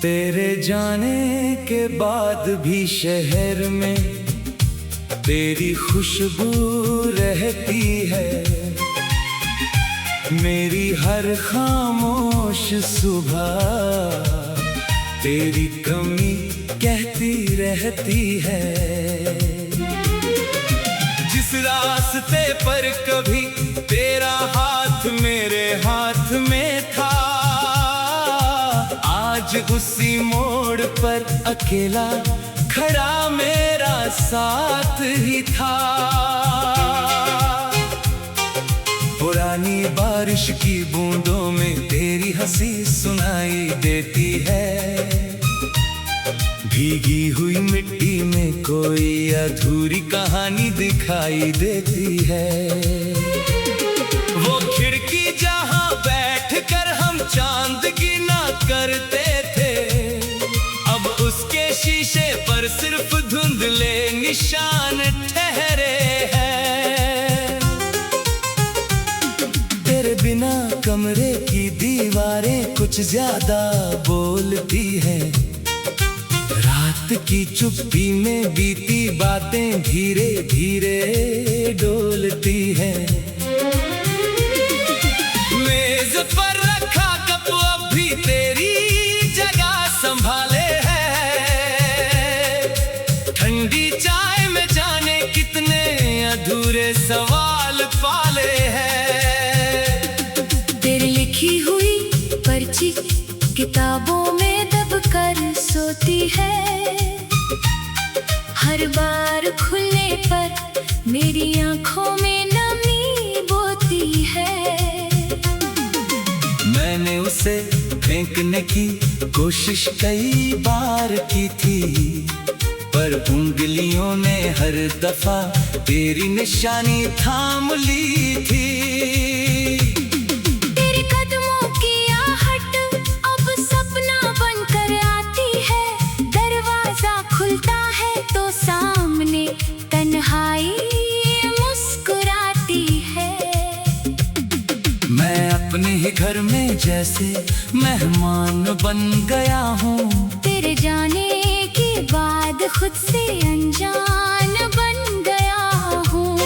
तेरे जाने के बाद भी शहर में तेरी खुशबू रहती है। मेरी हर खामोश सुबह तेरी कमी कहती रहती है। जिस रास्ते पर कभी तेरा हाथ मेरे हाथ में था, आज उसी मोड़ पर अकेला खड़ा मेरा साथ ही था। पुरानी बारिश की बूंदों में तेरी हंसी सुनाई देती है। भीगी हुई मिट्टी में कोई अधूरी कहानी दिखाई देती है। वो खिड़की जहां बैठकर हम चांद गिना करते थे, अब उसके शीशे पर सिर्फ धुंधले निशान ठहरे हैं। तेरे बिना कमरे की दीवारें कुछ ज्यादा बोलती हैं। रात की चुप्पी में बीती बातें धीरे धीरे डोलती हैं। मेज पर रखा कप अब भी तेरी जगह संभाले है। ठंडी चाय में जाने कितने अधूरे सवाल पाले हैं। तेरी लिखी हुई पर्ची किताबों में दबकर सोती है। हर बार खुलने पर मेरी आंखों में नमी बोती है। मैंने उसे फेंकने की कोशिश कई बार की थी, पर उंगलियों ने हर दफा तेरी निशानी थाम ली थी। तेरे कदमों की आहट अब सपना बनकर आती है। दरवाजा खुलता है तो सामने तन्हाई मुस्कुराती है। मैं अपने ही घर में जैसे मेहमान बन गया हूँ। तेरे जाने के बाद खुद से अनजान बन गया हूँ।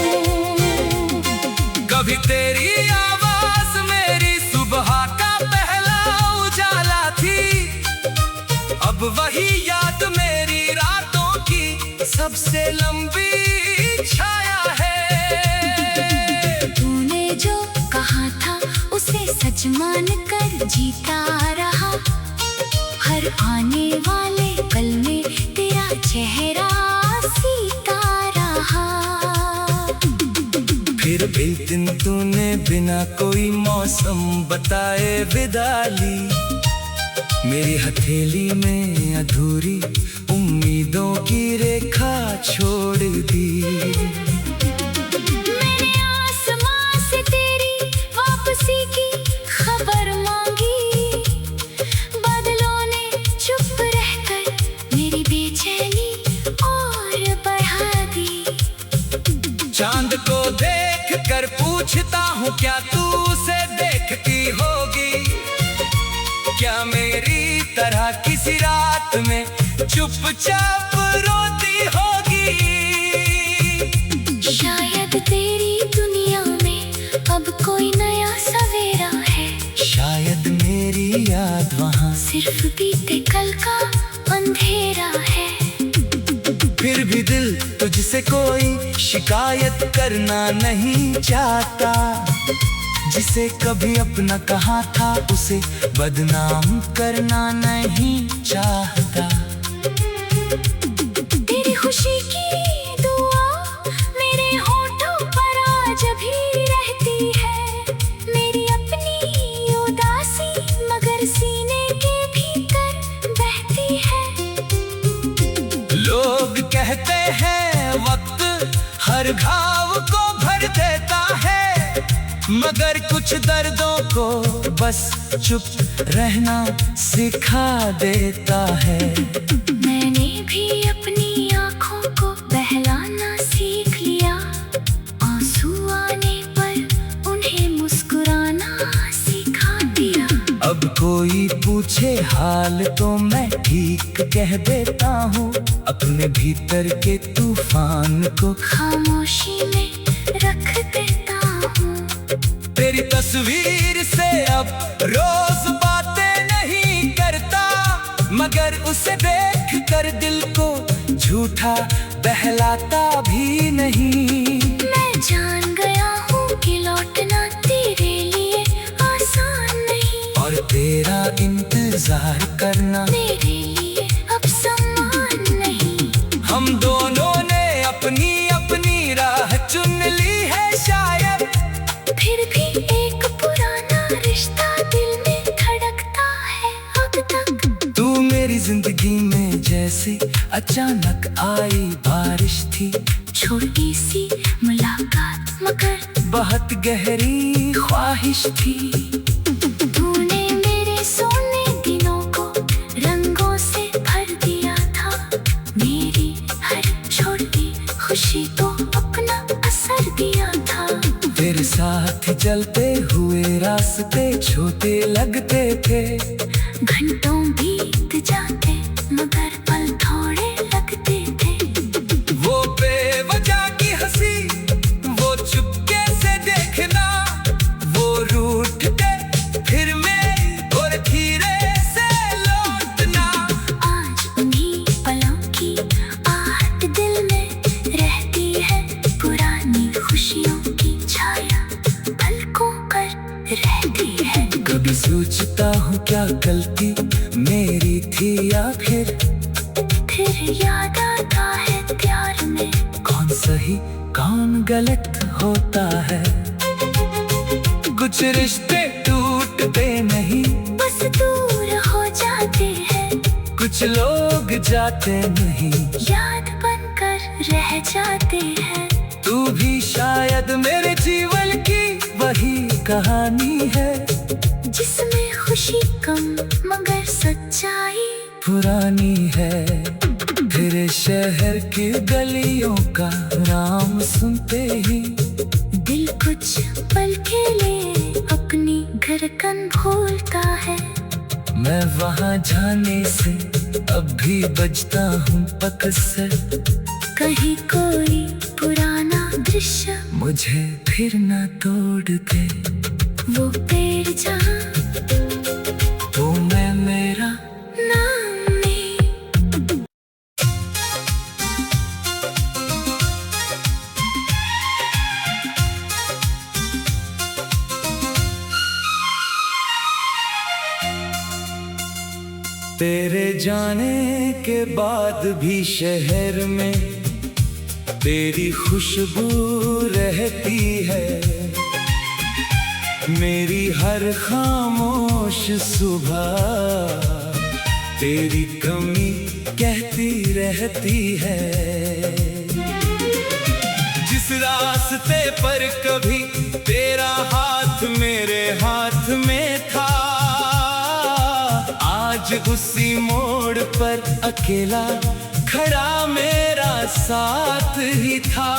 कभी तेरी आवाज मेरी सुबह का पहला उजाला थी, अब वही याद मेरी रातों की सबसे लंबी छाया है। तूने जो कहा था उसे सच मान कर जीता रहा। हर आने वाले पल में तेरा चेहरा सीता रहा। फिर एक दिन तूने बिना कोई मौसम बताए विदा ली। मेरी हथेली में अधूरी उम्मीदों की रेखा छोड़ दी। मैंने आसमां से तेरी वापसी की खबर मांगी। बादलों ने चुप रहकर मेरी बेचैनी और बढ़ा दी। चांद को देख कर पूछता हूँ क्या तू उसे देखती होगी? क्या मेरी तरह किसी रात में चुपचाप रोती होगी? शायद तेरी दुनिया में अब कोई नया सवेरा है। शायद मेरी याद वहाँ सिर्फ बीते कल का अंधेरा है। फिर भी दिल तुझसे कोई शिकायत करना नहीं चाहता। जिसे कभी अपना कहा था उसे बदनाम करना नहीं चाहता। तेरी खुशी की दुआ मेरे होठों पर आज भी रहती है। मेरी अपनी उदासी मगर सीने के भीतर बहती है। लोग कहते हैं वक्त हर घाव को भर देता है, मगर कुछ दर्दों को बस चुप रहना सिखा देता है। मैंने भी अपनी आँखों को बहलाना सीख लिया। आंसू आने पर उन्हें मुस्कुराना सिखा दिया। अब कोई पूछे हाल तो मैं कह देता हूँ अपने भीतर के तूफान को खामोशी में रख देता हूँ। तेरी तस्वीर से अब रोज बातें नहीं करता, मगर उसे देख कर दिल को झूठा बहलाता भी नहीं। मैं जान गया हूँ कि लौटना तेरे लिए आसान नहीं, और तेरा इंतजार करना मेरे लिए अब सम्मान नहीं। हम दोनों ने अपनी अपनी राह चुन ली है शायद, फिर भी एक पुराना रिश्ता दिल में धड़कता है अब तक। तू मेरी जिंदगी में जैसे अचानक आई बारिश थी, छोटी सी मुलाकात मगर बहुत गहरी ख्वाहिश थी। तूने मेरे सोने दिनों को रंगों से भर दिया था, मेरी हर छोटी खुशी को अपना असर दिया था। तेरे साथ चलते हुए रास्ते छोटे लगते थे, घंटों बीत जाते मगर पल थोड़े लगते थे। वो बेवजह की हंसी, वो चुपके से देखना, वो रूठ के फिर मेरी और धीरे से लौटना। आज उन्हीं पलों की आहट दिल में रहती है, पुरानी खुशियों की छाया पलकों पर रहती है। कभी सोचता हूँ क्या गलती मेरी थी या फिर याद आता है प्यार में कौन सही कौन गलत होता है। कुछ रिश्ते टूटते नहीं, बस दूर हो जाते हैं। कुछ लोग जाते नहीं, याद बनकर रह जाते हैं। तू भी शायद मेरे जीवन की वही कहानी है, जिसमें खुशी कम मगर सच्चाई पुरानी है। फिर शहर की गलियों का नाम सुनते ही दिल कुछ पल के लिए अपनी धड़कन भूलता है। मैं वहाँ जाने से अब भी बजता हूँ अक्सर, कहीं कोई पुराना दृश्य मुझे फिर न तोड़ दे। वो पेड़ जहाँ वो मैं मेरा नाम नहीं। तेरे जाने के बाद भी शहर में तेरी खुशबू रहती है, मेरी हर खामोश सुबह तेरी कमी कहती रहती है। जिस रास्ते पर कभी तेरा हाथ मेरे हाथ में था, आज उसी मोड़ पर अकेला खड़ा मेरा साथ ही था।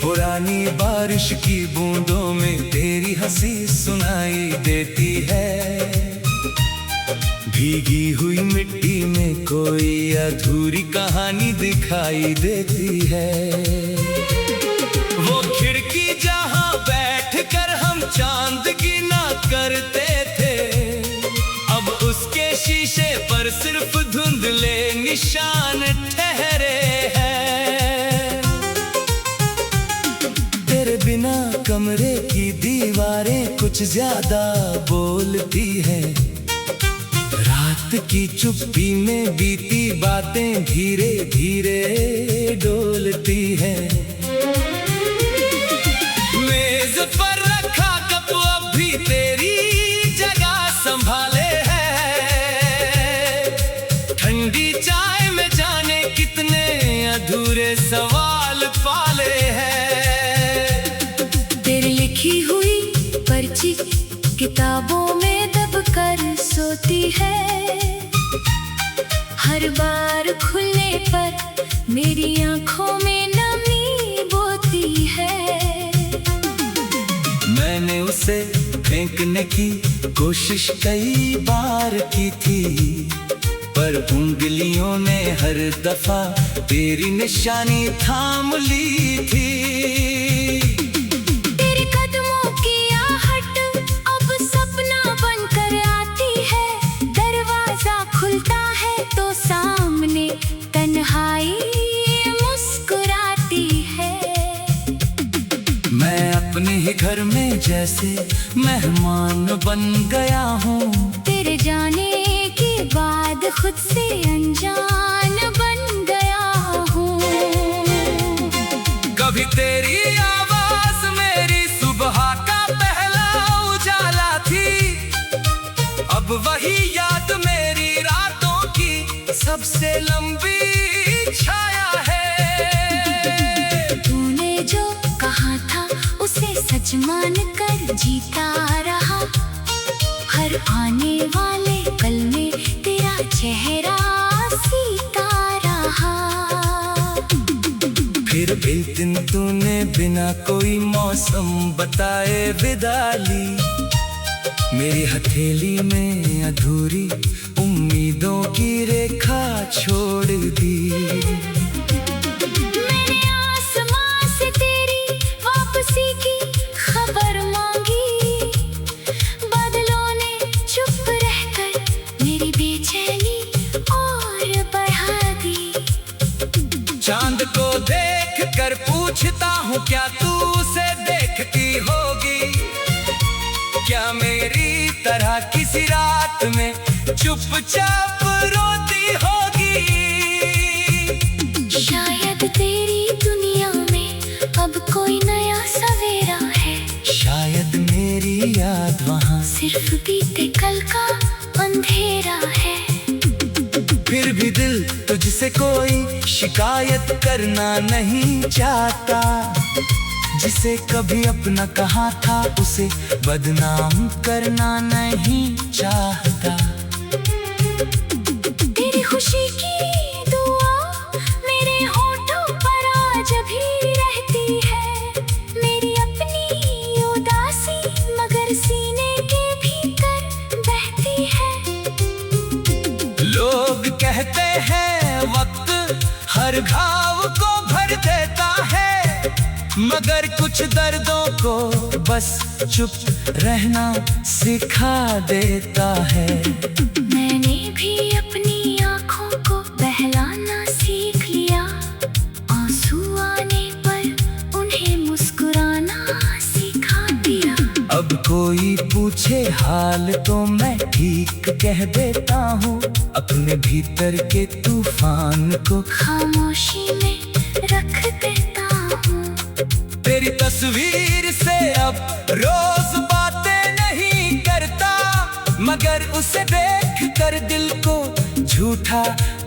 पुरानी बारिश की बूंदों में तेरी हंसी सुनाई देती है, भीगी हुई मिट्टी में कोई अधूरी कहानी दिखाई देती है। वो खिड़की जहां बैठकर हम चांद गिना करते थे, अब उसके शीशे पर सिर्फ धुंधले निशान ठहरे हैं। तेरे बिना कमरे की दीवारें कुछ ज्यादा बोलती हैं, रात की चुप्पी में बीती बातें धीरे धीरे डोलती हैं। मेज पर रखा कप अब भी तेरी जगह संभाले है, ठंडी चाय में जाने कितने अधूरे सवाल पाले हैं। तेरी लिखी हुई पर्ची किताबों में दबकर सोती है, हर बार खुलने पर मेरी आंखों में नमी बोती है। मैंने उसे फेंकने की कोशिश कई बार की थी, पर उंगलियों ने हर दफा तेरी निशानी थाम ली थी। तेरे कदमों की आहट अब सपना बनकर आती है, दरवाजा खुलता है तो सामने तन्हाई मुस्कुराती है। मैं अपने ही घर में जैसे मेहमान बन गया हूँ, तेरे जाने के बाद खुद से अनजान बन गया हूँ। कभी तेरी आवाज मेरी सुबह का पहला उजाला थी, अब वही याद मेरी रातों की सबसे लंबी छाया है। तूने जो कहा था उसे सच मान कर जीता रहा, हर आने वाले पल में तेरा चेहरा सीता रहा। फिर एक दिन तूने बिना कोई मौसम बताए विदा ली, मेरी हथेली में अधूरी उम्मीदों की रेखा छोड़ दी। मैंने आसमां से तेरी वापसी की खबर मांगी, बादलों ने चुप रहकर मेरी बेचैनी और बढ़ा दी। चांद को देख कर पूछता हूँ क्या तू उसे देखती होगी, क्या मेरी तरह किसी रात में चुपचाप रोती होगी। शायद तेरी दुनिया में अब कोई नया सवेरा है, शायद मेरी याद वहाँ सिर्फ बीते कल का अंधेरा है। फिर भी दिल तुझसे कोई शिकायत करना नहीं चाहता, जिसे कभी अपना कहा था उसे बदनाम करना नहीं चाहता। तेरी खुशी की दुआ मेरे होठों पर आज भी रहती है, मेरी अपनी उदासी मगर सीने के भीतर बहती है। लोग कहते हैं वक्त हर घाव को भर देता है, मगर कुछ दर्दों को बस चुप रहना सिखा देता है। मैंने भी अपनी आँखों को बहलाना सीख लिया, आंसू आने पर उन्हें मुस्कुराना सिखा दिया। अब कोई पूछे हाल तो मैं ठीक कह देता हूँ, अपने भीतर के तूफान को खामोशी में रख देता हूँ। तेरी तस्वीर से अब रोज बातें नहीं करता, मगर उसे देख कर दिल को झूठा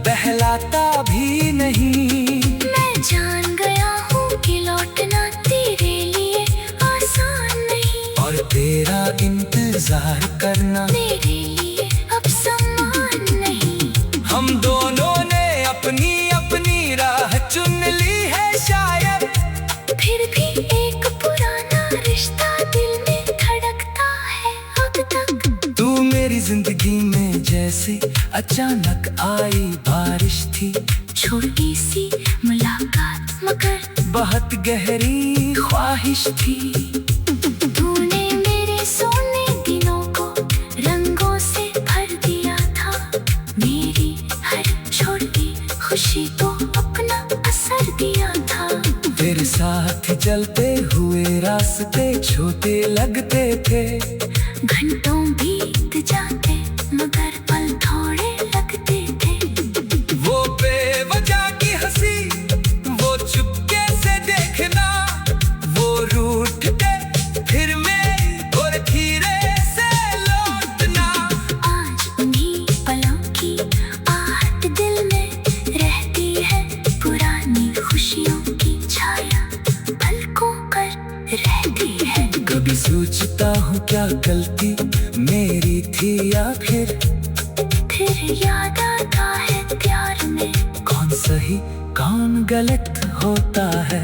बहलाता भी नहीं। मैं जान गया हूँ कि लौटना तेरे लिए आसान नहीं, और तेरा इंतजार करना मेरे लिए अब सम्मान नहीं। हम दोनों ने अपनी अपनी राह चुन ली है शायद, फिर भी एक पुराना रिश्ता दिल में धड़कता है अब तक। तू मेरी जिंदगी में जैसे अचानक आई बारिश थी, छोटी सी मुलाकात मगर बहुत गहरी ख्वाहिश थी। तूने मेरे सोने दिनों को रंगों से भर दिया था, मेरी हर छोटी खुशी को अपना असर दिया था। तेरे साथ चलते हुए रास्ते छोटे लगते थे, घंटों बीत जाते मगर पल थोड़े लगते थे। वो बेवजह की हंसी, वो चुपके से देखना, वो रूठ के फिर मैं और धीरे से लौटना। आज उन्हीं पलों की आहट दिल में रहती है, पुरानी खुशियों की छाया पलकों पर रहती है। कभी सोचता हूँ क्या गलती मेरी थी या फिर याद आता है प्यार में कौन सही कौन गलत होता है।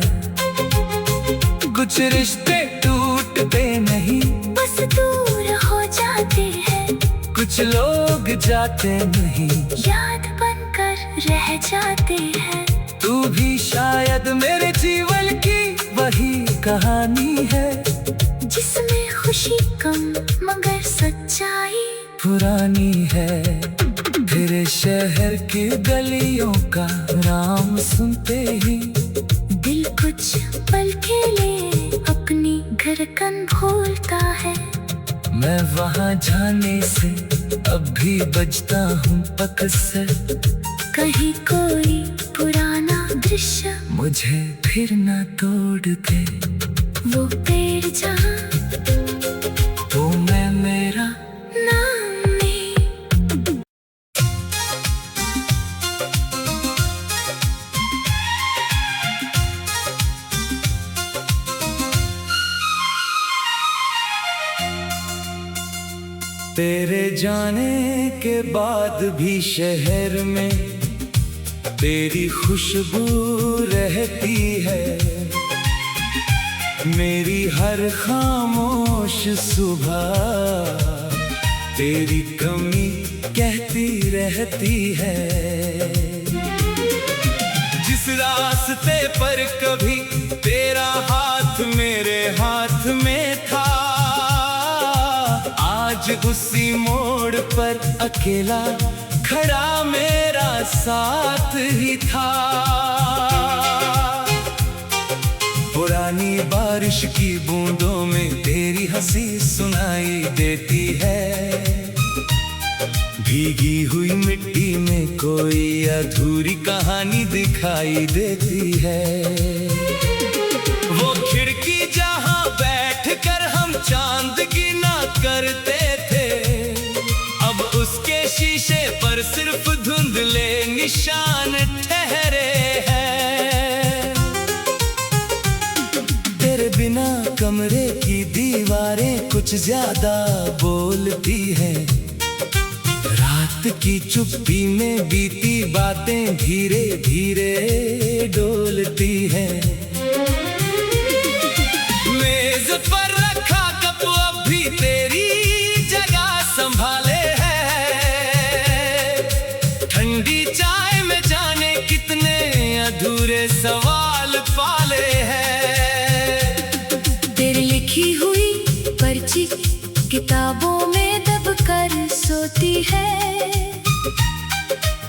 कुछ रिश्ते टूटते नहीं, बस दूर हो जाते हैं, कुछ लोग जाते नहीं, याद बनकर रह जाते हैं। तू भी शायद मेरे जीवन की वही कहानी है, जिसमें खुशी कम मगर सच्चाई पुरानी है। फिर शहर की गलियों का नाम सुनते ही दिल कुछ पल के लिए अपनी धड़कन भूलता है। मैं वहाँ जाने से अब भी बजता हूँ अक्सर, कहीं कोई पुराना दृश्य मुझे फिर ना तोड़ दे। वो पेड़ जहाँ वो मैं मेरा नाम में। तेरे जाने के बाद भी शहर में तेरी खुशबू रहती है, मेरी हर खामोश सुबह तेरी कमी कहती रहती है। जिस रास्ते पर कभी तेरा हाथ मेरे हाथ में था, आज उसी मोड़ पर अकेला खड़ा मेरा साथ ही था। पुरानी बारिश की बूंदों में तेरी हंसी सुनाई देती है, भीगी हुई मिट्टी में कोई अधूरी कहानी दिखाई देती है। वो खिड़की जहां बैठकर हम चांद गिना करते थे, अब उसके शीशे पर सिर्फ धुंधले निशान ठहरे हैं। तेरे बिना कमरे की दीवारें कुछ ज्यादा बोलती हैं, रात की चुप्पी में बीती बातें धीरे धीरे डोलती हैं। मेज पर रखा कप अब भी तेरी जगह संभाले है, ठंडी चाय में जाने कितने अधूरे सवाल पाले हैं। तेरी लिखी हुई पर्ची किताबों में दबकर सोती है,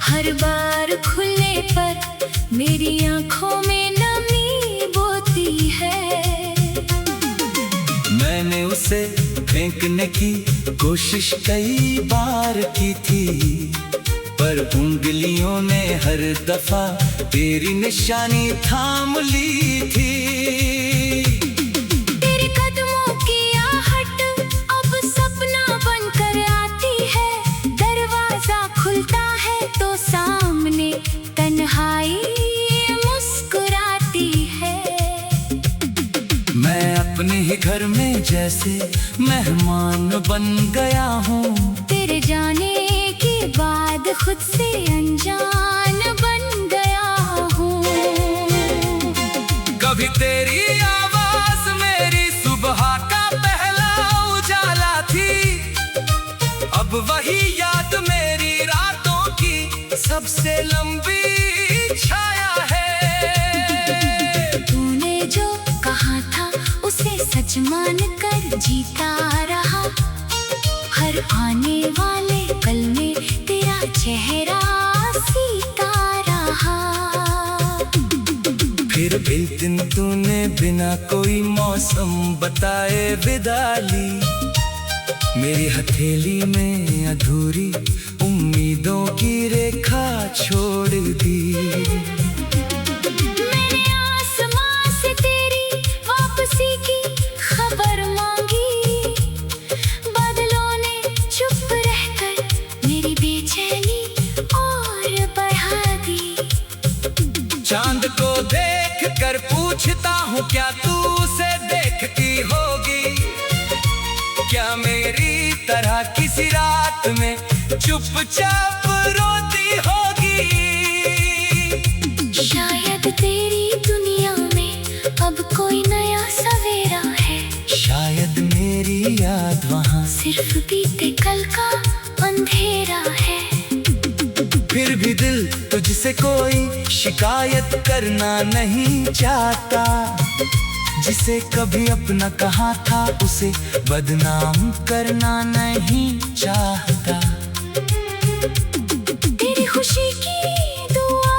हर बार खुलने पर मेरी आंखों में नमी बोती है। मैंने उसे फेंकने की कोशिश कई बार की थी, पर उंगलियों ने हर दफा तेरी निशानी थाम ली थी। तेरे कदमों की आहट अब सपना बनकर आती है, दरवाजा खुलता है तो सामने तन्हाई मुस्कुराती है। मैं अपने ही घर में जैसे मेहमान बन गया हूँ, तेरे जाने के बाद खुद से अनजान बन गया हूँ। कभी तेरी आवाज मेरी सुबह का पहला उजाला थी, अब वही याद मेरी रातों की सबसे लंबी छाया है। तूने जो कहा था उसे सच मान कर जीता रहा, हर आने वाले पल में तेरा चेहरा सीता रहा। फिर एक दिन तूने बिना कोई मौसम बताए विदा ली, मेरी हथेली में अधूरी उम्मीदों की रेखा छोड़ दी। मैंने आसमां से तेरी वापसी की खबर मांगी, बादलों ने चुप रहकर मेरी बेचैनी और बढ़ा दी। चांद को देख कर पूछता हूँ क्या तू उसे देखती होगी, क्या मेरी तरह किसी रात में चुपचाप रोती होगी। शायद तेरी दुनिया में अब कोई नया सवेरा है, शायद मेरी याद बीते कल का अंधेरा है। फिर भी दिल तुझसे कोई शिकायत करना नहीं चाहता। जिसे कभी अपना कहा था उसे बदनाम करना नहीं चाहता। तेरी खुशी की दुआ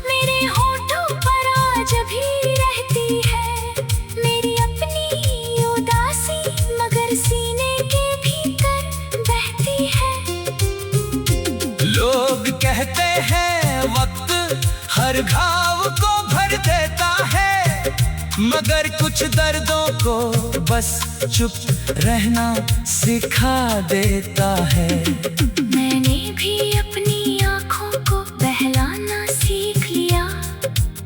मेरे होठों पर आज भी रहती है। मेरी अपनी उदासी मगर सीने के भीतर बहती है। लोग कहते हैं वक्त हर घाव को भर देता है, मगर कुछ दर्दों को बस चुप रहना सिखा देता है। मैंने भी अपनी आँखों को बहलाना सीख लिया।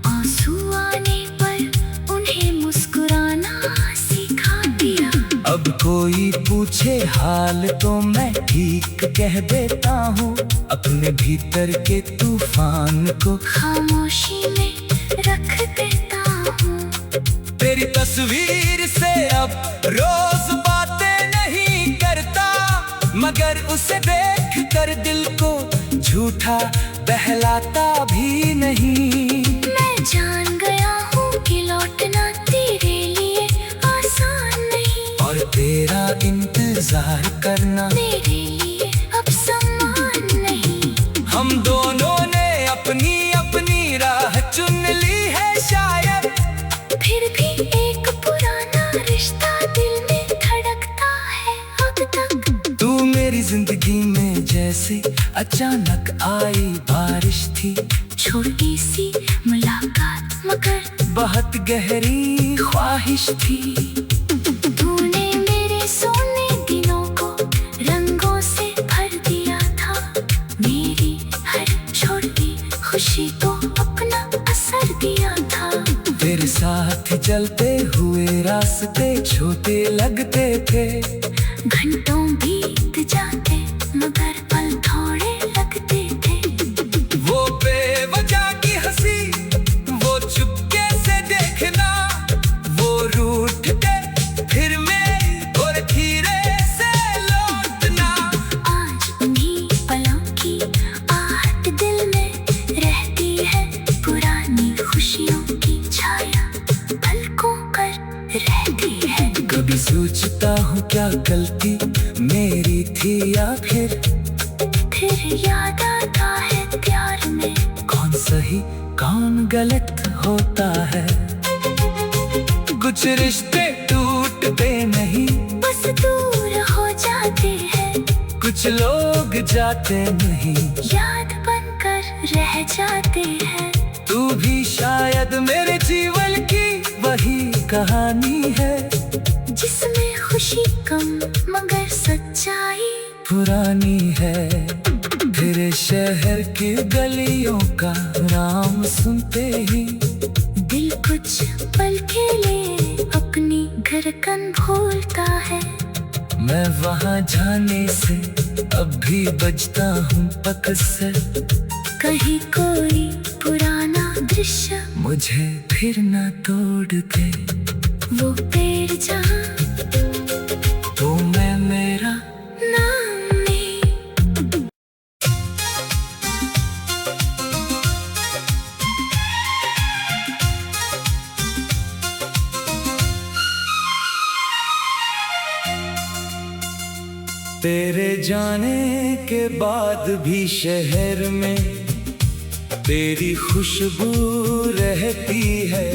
आंसू आने पर उन्हें मुस्कुराना सिखा दिया। अब कोई पूछे हाल तो मैं ठीक कह देता हूँ। अपने भीतर के तूफान को खामोशी में रख देता हूँ। तेरी तस्वीर से अब रोज बातें नहीं करता, मगर उसे देख कर दिल को झूठा बहलाता भी नहीं। मैं जान गया हूँ कि लौटना तेरे लिए आसान नहीं, और तेरा इंतजार करना मेरे लिए अब सम्मान नहीं। हम दोनों ने अपनी अपनी राह चुन ली है शायद, फिर भी एक पुराना रिश्ता दिल में धड़कता है अब तक। तू मेरी जिंदगी में जैसे अचानक आई बारिश थी। छोटी सी मुलाकात मगर बहुत गहरी ख्वाहिश थी। तूने मेरे सोने दिनों को रंगों से भर दिया था। मेरी हर छोटी खुशी को अपना असर दिया था। तेरे साथ चलते हुए रास्ते छोटे लगते थे। घंटों बीत जाते मगर पल थोड़े लगते थे। वो बेवजह की हंसी, वो चुपके से देखना, वो रूठते फिर मेरी और धीरे से लौटना। आज उन्हीं पलों की आहट दिल में रहती है। पुरानी खुशियों की छाया पलकों पर रहती है। कभी सोचता हूँ क्या गलती मेरी थी या फिर याद आता है प्यार में कौन सही कौन गलत होता है। कुछ रिश्ते टूटते नहीं, बस दूर हो जाते हैं। कुछ लोग जाते नहीं, याद बनकर रह जाते हैं। तू भी शायद मेरे जीवन की वही कहानी है, जिसमें खुशी कम मगर सच्चाई पुरानी है। फिर शहर की गलियों का नाम सुनते ही दिल कुछ पल के लिए अपनी धड़कन भूलता है। मैं वहाँ जाने से अब भी बजता हूँ अक्सर। कहीं कोई पुराना दृश्य मुझे फिर न तोड़ दे। वो पेड़ जहाँ तो मैं मेरा नाम नहीं। तेरे जाने के बाद भी शहर में तेरी खुशबू रहती है।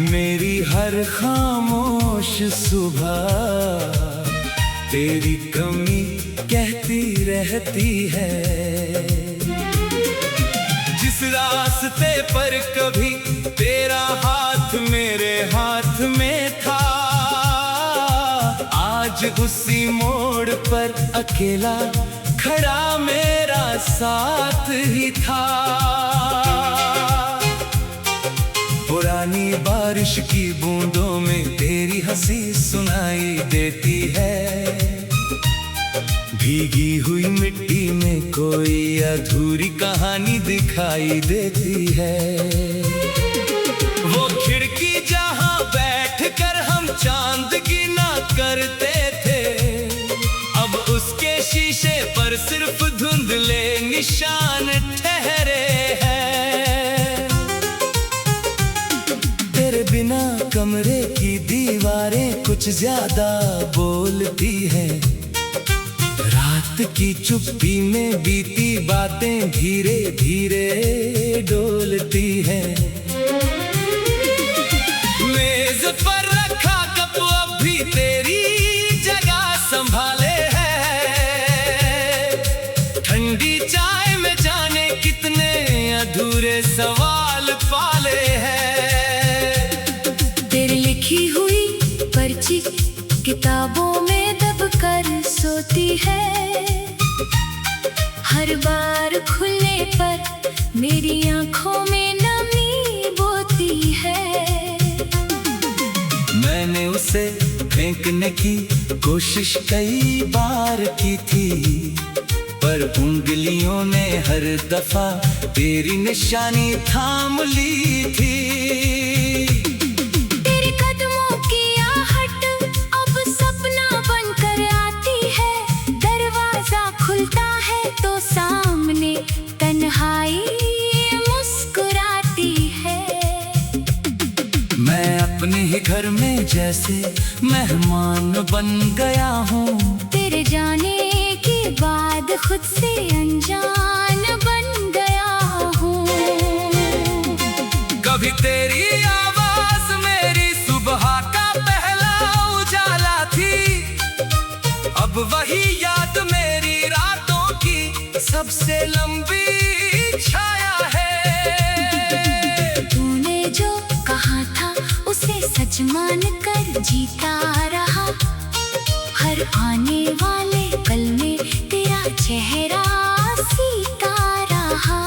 मेरी हर खामोश सुबह तेरी कमी कहती रहती है। जिस रास्ते पर कभी तेरा हाथ मेरे हाथ में था, आज उसी मोड़ पर अकेला खड़ा मेरा साथ ही था। पुरानी बारिश की बूंदों में तेरी हंसी सुनाई देती है। भीगी हुई मिट्टी में कोई अधूरी कहानी दिखाई देती है। वो खिड़की जहां बैठकर हम चांद गिना करते थे, शीशे पर सिर्फ धुंधले निशान ठहरे हैं। तेरे बिना कमरे की दीवारें कुछ ज्यादा बोलती है। रात की चुप्पी में बीती बातें धीरे धीरे डोलती है। मेज पर रखा कप अब भी तेरी जगह संभाले है। ठंडी चाय में जाने कितने अधूरे सवाल पाले हैं। तेरी लिखी हुई पर्ची किताबों में दबकर सोती है। हर बार खुलने पर मेरी आंखों में नमी बोती है। मैंने उसे फेंकने की कोशिश कई बार की थी, पर उंगलियों ने हर दफा तेरी निशानी थाम ली थी। तेरे कदमों की आहट अब सपना बनकर आती है। दरवाजा खुलता है तो सामने तन्हाई मुस्कुराती है। मैं अपने ही घर में जैसे मेहमान बन गया हूँ। तेरे जाने के बाद खुद से अनजान बन गया हूँ। कभी तेरी आवाज मेरी सुबह का पहला उजाला थी, अब वही याद मेरी रातों की सबसे लंबी छाया है। तूने जो कहा था उसे सच मान कर जीता रहा। हर आने वाले पल में तेरा चेहरा सीता रहा।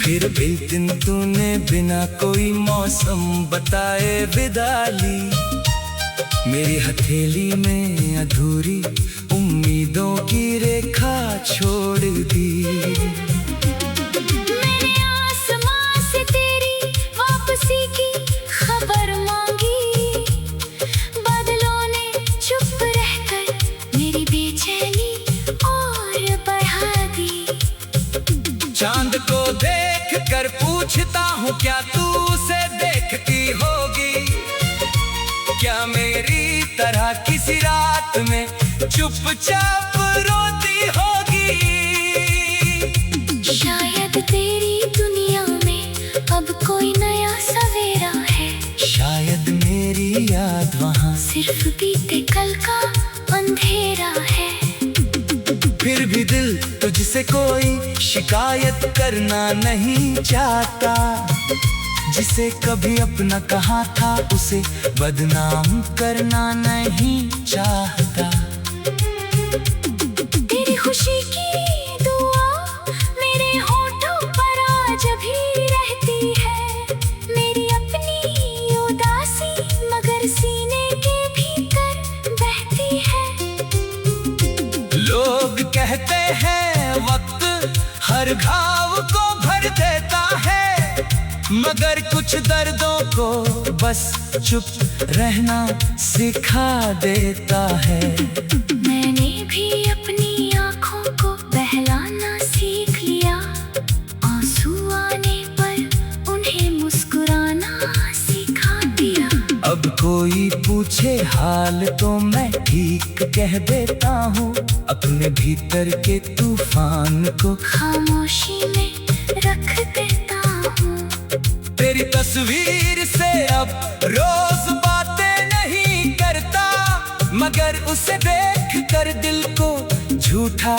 फिर एक दिन तूने बिना कोई मौसम बताए विदा ली। मेरी हथेली में अधूरी उम्मीदों की रेखा छोड़ दी। मैंने आसमां से तेरी वापसी की खबर मांगी। बादलों ने चुप रहकर मेरी बेचैनी और बढ़ा दी। चांद को देख कर पूछता हूँ क्या तू उसे देखती होगी? क्या मेरी तरह किसी रात में चुपचाप रोती होगी? शायद तेरी दुनिया में अब कोई नया सवेरा है। शायद मेरी याद वहाँ सिर्फ बीते कल का अंधेरा है। फिर भी दिल तुझसे कोई शिकायत करना नहीं चाहता। जिसे कभी अपना कहा था उसे बदनाम करना नहीं चाहता। तेरी खुशी की दुआ मेरे होठों पर आज भी रहती है। मेरी अपनी उदासी मगर सीने के भीतर बहती है। लोग कहते हैं वक्त हर घाव को भर देता है, मगर कुछ दर्दों को बस चुप रहना सिखा देता है। मैंने भी अपनी आँखों को बहलाना सीख लिया। आंसू आने पर उन्हें मुस्कुराना सिखा दिया। अब कोई पूछे हाल तो मैं ठीक कह देता हूँ। अपने भीतर के तूफान को खामोशी में रख देता हूँ। तेरी तस्वीर से अब रोज बातें नहीं करता, मगर उसे देख कर दिल को झूठा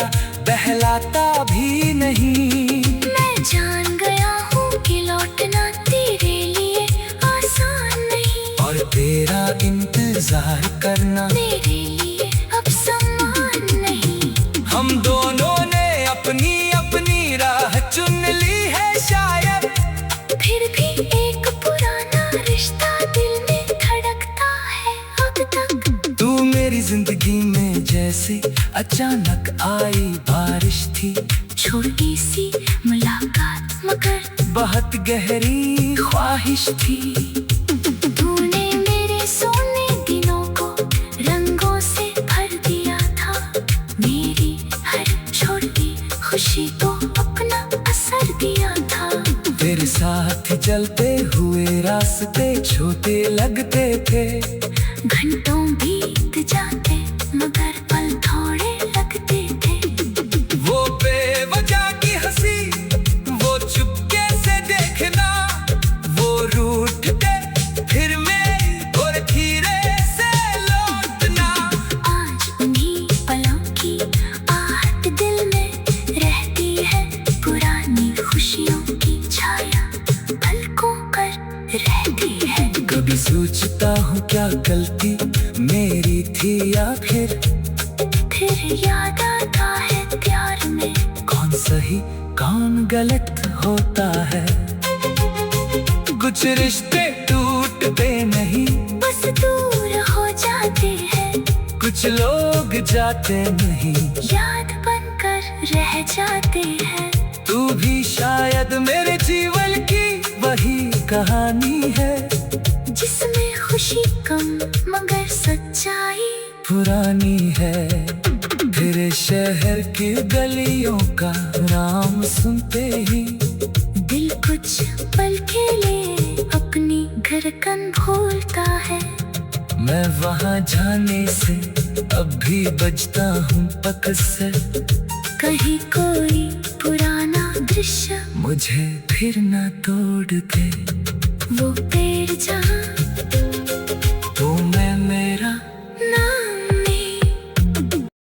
बहलाता भी नहीं। मैं जान गया हूँ कि लौटना तेरे लिए आसान नहीं। और तेरा इंतजार करना मेरे लिए अब सम्मान नहीं। हम दोनों ने अपनी अपनी राह चुन ली है शायद। फिर भी एक पुराना रिश्ता दिल में धड़कता है अब तक। तू मेरी जिंदगी में जैसे अचानक आई बारिश थी। छोटी सी मुलाकात मगर बहुत गहरी ख्वाहिश थी। तूने मेरे सोने दिनों को रंगों से भर दिया था। खुशी को अपना असर दिया था। तेरे साथ चलते हुए रास्ते छोटे लगते थे। घंटों बीत जाते मगर पल थोड़े लगते थे। वो बेवजह की हंसी, वो चुपके से देखना, वो रूठते फिर मेरी और धीरे से लौटना। आज उन्हीं पलों की आहट दिल में रहती है, पुरानी खुशियों की छाया पलकों पर रहती है। कभी सोचता हूँ क्या गलती मेरी थी या फिर याद आता है प्यार में कौन सही कौन गलत होता है। कुछ रिश्ते टूटते नहीं, बस दूर हो जाते हैं। कुछ लोग जाते नहीं, याद बनकर रह जाते हैं। तू भी शायद मेरे जीवन की वही कहानी है, जिसमें खुशी कम मगर सच्चाई पुरानी है। फिर शहर की गलियों का नाम सुनते ही दिल कुछ पल के लिए अपनी धड़कन भूलता है। मैं वहाँ जाने से अब भी बजता हूँ अक्सर। कहीं कोई पुराना दृश्य मुझे फिर न तोड़ दे। वो पेड़ जहाँ